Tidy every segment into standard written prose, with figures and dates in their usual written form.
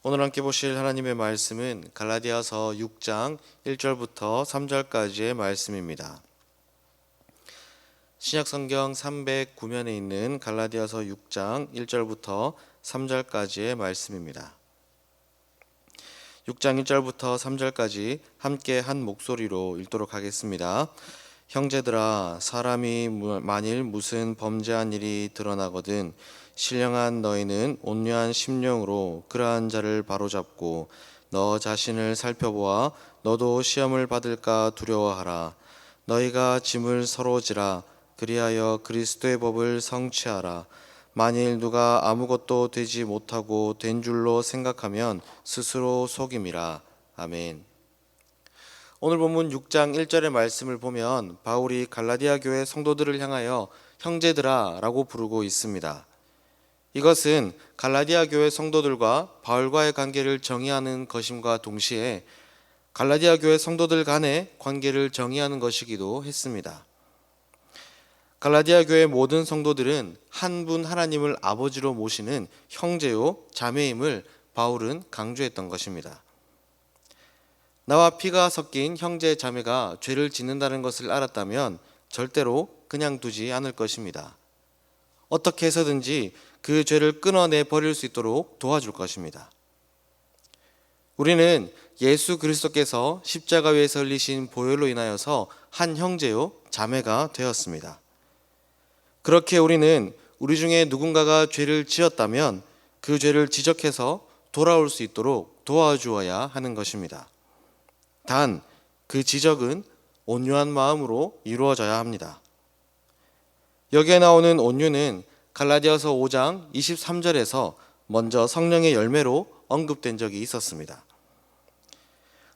오늘 함께 보실 하나님의 말씀은 갈라디아서 6장 1절부터 3절까지의 말씀입니다. 신약성경 309면에 있는 갈라디아서 6장 1절부터 3절까지의 말씀입니다. 6장 1절부터 3절까지 함께 한 목소리로 읽도록 하겠습니다. 형제들아, 사람이 만일 무슨 범죄한 일이 드러나거든 신령한 너희는 온유한 심령으로 그러한 자를 바로잡고 너 자신을 살펴보아 너도 시험을 받을까 두려워하라. 너희가 짐을 서로 지라. 그리하여 그리스도의 법을 성취하라. 만일 누가 아무것도 되지 못하고 된 줄로 생각하면 스스로 속임이라. 아멘. 오늘 본문 6장 1절의 말씀을 보면 바울이 갈라디아 교회 성도들을 향하여 형제들아 라고 부르고 있습니다. 이것은 갈라디아 교회 성도들과 바울과의 관계를 정의하는 것임과 동시에 갈라디아 교회 성도들 간의 관계를 정의하는 것이기도 했습니다. 갈라디아 교회 모든 성도들은 한 분 하나님을 아버지로 모시는 형제요 자매임을 바울은 강조했던 것입니다. 나와 피가 섞인 형제 자매가 죄를 짓는다는 것을 알았다면 절대로 그냥 두지 않을 것입니다. 어떻게 해서든지 그 죄를 끊어내 버릴 수 있도록 도와줄 것입니다. 우리는 예수 그리스도께서 십자가 위에서 흘리신 보혈로 인하여서 한 형제요 자매가 되었습니다. 그렇게 우리는 우리 중에 누군가가 죄를 지었다면 그 죄를 지적해서 돌아올 수 있도록 도와주어야 하는 것입니다. 단, 그 지적은 온유한 마음으로 이루어져야 합니다. 여기에 나오는 온유는 갈라디아서 5장 23절에서 먼저 성령의 열매로 언급된 적이 있었습니다.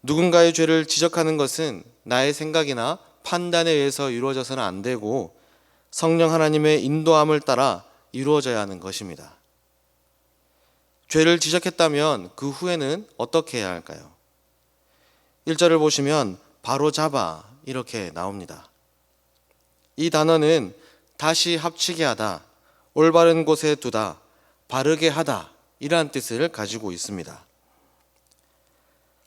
누군가의 죄를 지적하는 것은 나의 생각이나 판단에 의해서 이루어져서는 안 되고 성령 하나님의 인도함을 따라 이루어져야 하는 것입니다. 죄를 지적했다면 그 후에는 어떻게 해야 할까요? 1절을 보시면 바로 잡아 이렇게 나옵니다. 이 단어는 다시 합치게 하다, 올바른 곳에 두다, 바르게 하다 이러한 뜻을 가지고 있습니다.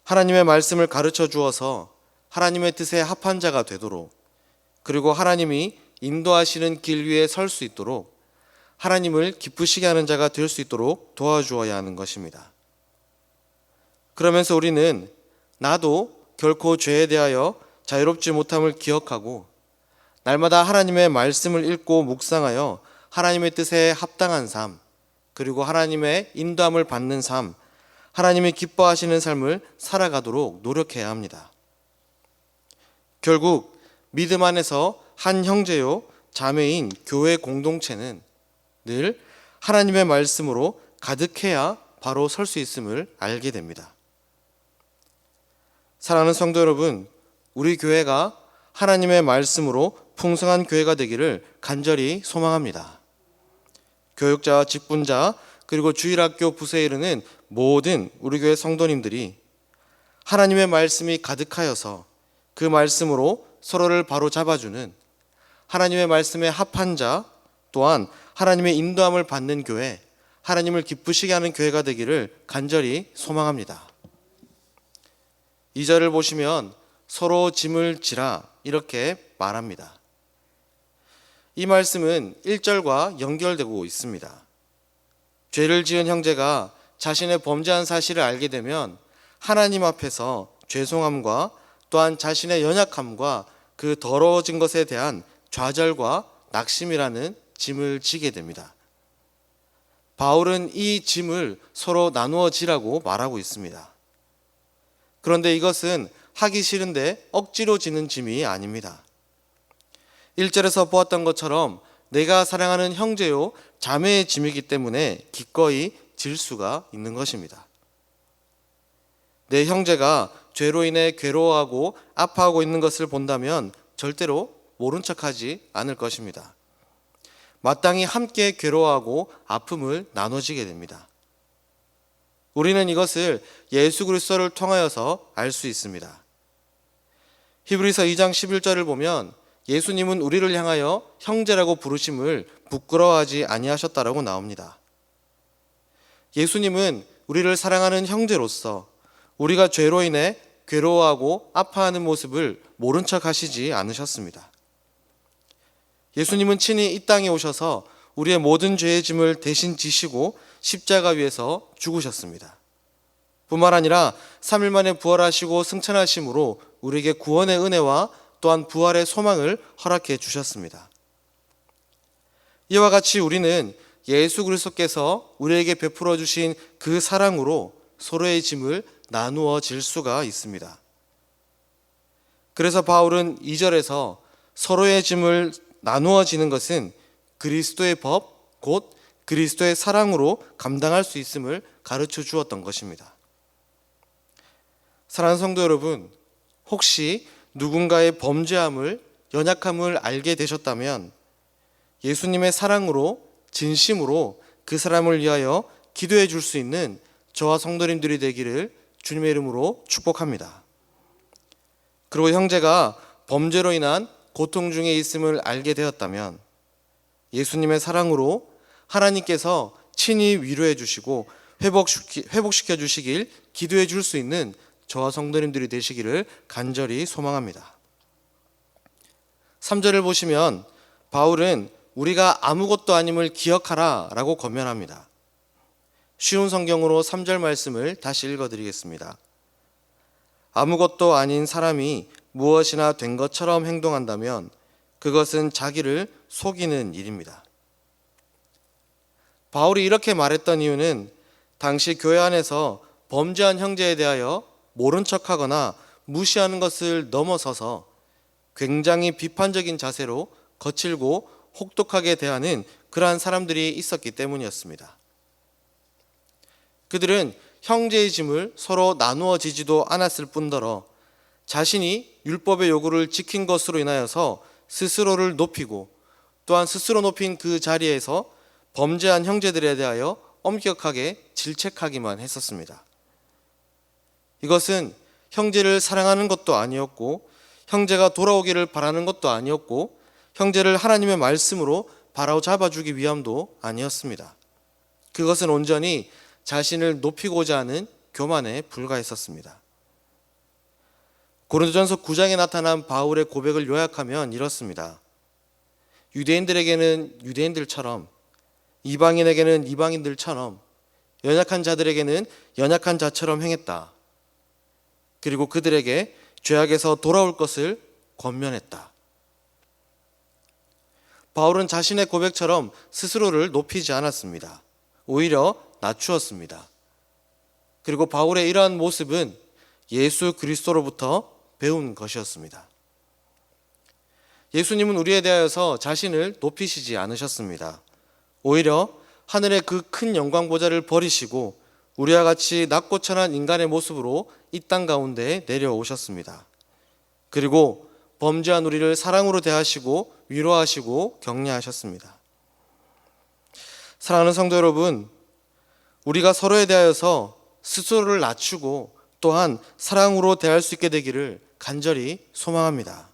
하나님의 말씀을 가르쳐 주어서 하나님의 뜻에 합한 자가 되도록, 그리고 하나님이 인도하시는 길 위에 설 수 있도록, 하나님을 기쁘시게 하는 자가 될 수 있도록 도와주어야 하는 것입니다. 그러면서 우리는 나도 결코 죄에 대하여 자유롭지 못함을 기억하고 날마다 하나님의 말씀을 읽고 묵상하여 하나님의 뜻에 합당한 삶, 그리고 하나님의 인도함을 받는 삶, 하나님이 기뻐하시는 삶을 살아가도록 노력해야 합니다. 결국 믿음 안에서 한 형제요 자매인 교회 공동체는 늘 하나님의 말씀으로 가득해야 바로 설 수 있음을 알게 됩니다. 사랑하는 성도 여러분, 우리 교회가 하나님의 말씀으로 풍성한 교회가 되기를 간절히 소망합니다. 교육자와 직분자 그리고 주일학교 부서에 이르는 모든 우리 교회 성도님들이 하나님의 말씀이 가득하여서 그 말씀으로 서로를 바로 잡아주는 하나님의 말씀에 합한 자, 또한 하나님의 인도함을 받는 교회, 하나님을 기쁘시게 하는 교회가 되기를 간절히 소망합니다. 2절을 보시면 서로 짐을 지라 이렇게 말합니다. 이 말씀은 1절과 연결되고 있습니다. 죄를 지은 형제가 자신의 범죄한 사실을 알게 되면 하나님 앞에서 죄송함과 또한 자신의 연약함과 그 더러워진 것에 대한 좌절과 낙심이라는 짐을 지게 됩니다. 바울은 이 짐을 서로 나누어 지라고 말하고 있습니다. 그런데 이것은 하기 싫은데 억지로 지는 짐이 아닙니다. 1절에서 보았던 것처럼 내가 사랑하는 형제요 자매의 짐이기 때문에 기꺼이 질 수가 있는 것입니다. 내 형제가 죄로 인해 괴로워하고 아파하고 있는 것을 본다면 절대로 모른 척하지 않을 것입니다. 마땅히 함께 괴로워하고 아픔을 나눠지게 됩니다. 우리는 이것을 예수 그리스도를 통하여서 알 수 있습니다. 히브리서 2장 11절을 보면 예수님은 우리를 향하여 형제라고 부르심을 부끄러워하지 아니하셨다라고 나옵니다. 예수님은 우리를 사랑하는 형제로서 우리가 죄로 인해 괴로워하고 아파하는 모습을 모른 척 하시지 않으셨습니다. 예수님은 친히 이 땅에 오셔서 우리의 모든 죄의 짐을 대신 지시고 십자가 위에서 죽으셨습니다. 뿐만 아니라 3일 만에 부활하시고 승천하심으로 우리에게 구원의 은혜와 또한 부활의 소망을 허락해 주셨습니다. 이와 같이 우리는 예수 그리스도께서 우리에게 베풀어 주신 그 사랑으로 서로의 짐을 나누어 질 수가 있습니다. 그래서 바울은 2절에서 서로의 짐을 나누어 지는 것은 그리스도의 법, 곧 그리스도의 사랑으로 감당할 수 있음을 가르쳐 주었던 것입니다. 사랑하는 성도 여러분, 혹시 누군가의 범죄함을, 연약함을 알게 되셨다면 예수님의 사랑으로 진심으로 그 사람을 위하여 기도해 줄 수 있는 저와 성도님들이 되기를 주님의 이름으로 축복합니다. 그리고 형제가 범죄로 인한 고통 중에 있음을 알게 되었다면 예수님의 사랑으로 하나님께서 친히 위로해 주시고 회복시켜 주시길 기도해 줄 수 있는 저와 성도님들이 되시기를 간절히 소망합니다. 3절을 보시면 바울은 우리가 아무것도 아님을 기억하라 라고 권면합니다. 쉬운 성경으로 3절 말씀을 다시 읽어드리겠습니다. 아무것도 아닌 사람이 무엇이나 된 것처럼 행동한다면 그것은 자기를 속이는 일입니다. 바울이 이렇게 말했던 이유는 당시 교회 안에서 범죄한 형제에 대하여 모른 척하거나 무시하는 것을 넘어서서 굉장히 비판적인 자세로 거칠고 혹독하게 대하는 그러한 사람들이 있었기 때문이었습니다. 그들은 형제의 짐을 서로 나누어 지지도 않았을 뿐더러 자신이 율법의 요구를 지킨 것으로 인하여서 스스로를 높이고 또한 스스로 높인 그 자리에서 범죄한 형제들에 대하여 엄격하게 질책하기만 했었습니다. 이것은 형제를 사랑하는 것도 아니었고 형제가 돌아오기를 바라는 것도 아니었고 형제를 하나님의 말씀으로 바로잡아주기 위함도 아니었습니다. 그것은 온전히 자신을 높이고자 하는 교만에 불과했었습니다. 고린도전서 9장에 나타난 바울의 고백을 요약하면 이렇습니다. 유대인들에게는 유대인들처럼, 이방인에게는 이방인들처럼, 연약한 자들에게는 연약한 자처럼 행했다. 그리고 그들에게 죄악에서 돌아올 것을 권면했다. 바울은 자신의 고백처럼 스스로를 높이지 않았습니다. 오히려 낮추었습니다. 그리고 바울의 이러한 모습은 예수 그리스도로부터 배운 것이었습니다. 예수님은 우리에 대하여서 자신을 높이시지 않으셨습니다. 오히려 하늘의 그 큰 영광 보좌를 버리시고 우리와 같이 낮고 천한 인간의 모습으로 이 땅 가운데 내려오셨습니다. 그리고 범죄한 우리를 사랑으로 대하시고 위로하시고 격려하셨습니다. 사랑하는 성도 여러분, 우리가 서로에 대하여서 스스로를 낮추고 또한 사랑으로 대할 수 있게 되기를 간절히 소망합니다.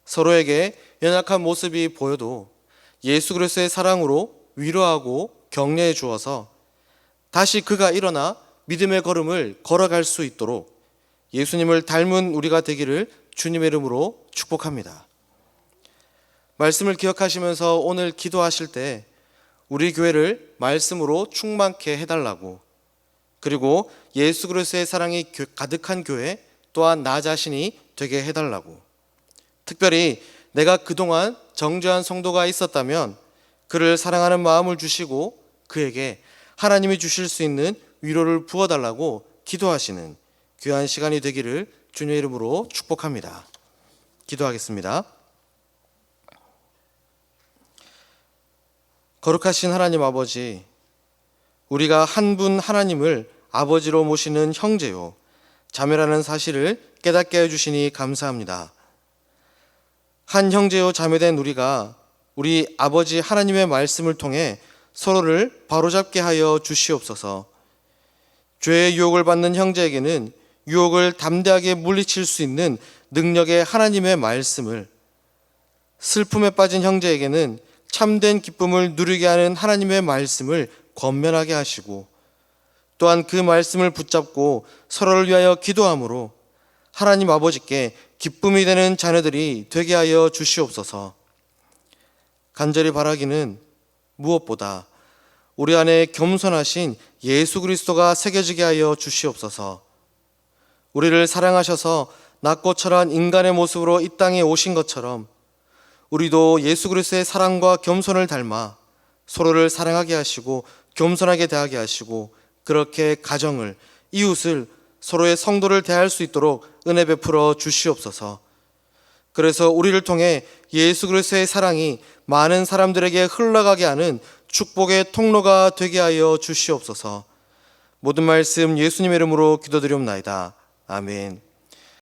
서로에게 연약한 모습이 보여도 예수 그리스도의 사랑으로 위로하고 격려해 주어서 다시 그가 일어나 믿음의 걸음을 걸어갈 수 있도록 예수님을 닮은 우리가 되기를 주님의 이름으로 축복합니다. 말씀을 기억하시면서 오늘 기도하실 때 우리 교회를 말씀으로 충만케 해달라고, 그리고 예수 그리스도의 사랑이 가득한 교회 또한 나 자신이 되게 해달라고, 특별히 내가 그동안 정죄한 성도가 있었다면 그를 사랑하는 마음을 주시고 그에게 하나님이 주실 수 있는 위로를 부어달라고 기도하시는 귀한 시간이 되기를 주님의 이름으로 축복합니다. 기도하겠습니다. 거룩하신 하나님 아버지, 우리가 한 분 하나님을 아버지로 모시는 형제요 자매라는 사실을 깨닫게 해주시니 감사합니다. 한 형제요 자매된 우리가 우리 아버지 하나님의 말씀을 통해 서로를 바로잡게 하여 주시옵소서. 죄의 유혹을 받는 형제에게는 유혹을 담대하게 물리칠 수 있는 능력의 하나님의 말씀을, 슬픔에 빠진 형제에게는 참된 기쁨을 누리게 하는 하나님의 말씀을 권면하게 하시고, 또한 그 말씀을 붙잡고 서로를 위하여 기도함으로 하나님 아버지께 기쁨이 되는 자녀들이 되게 하여 주시옵소서. 간절히 바라기는 무엇보다 우리 안에 겸손하신 예수 그리스도가 새겨지게 하여 주시옵소서. 우리를 사랑하셔서 낮고 철한 인간의 모습으로 이 땅에 오신 것처럼 우리도 예수 그리스도의 사랑과 겸손을 닮아 서로를 사랑하게 하시고 겸손하게 대하게 하시고 그렇게 가정을, 이웃을, 서로의 성도를 대할 수 있도록 은혜 베풀어 주시옵소서. 그래서 우리를 통해 예수 그리스도의 사랑이 많은 사람들에게 흘러가게 하는 축복의 통로가 되게 하여 주시옵소서. 모든 말씀 예수님의 이름으로 기도드리옵나이다. 아멘.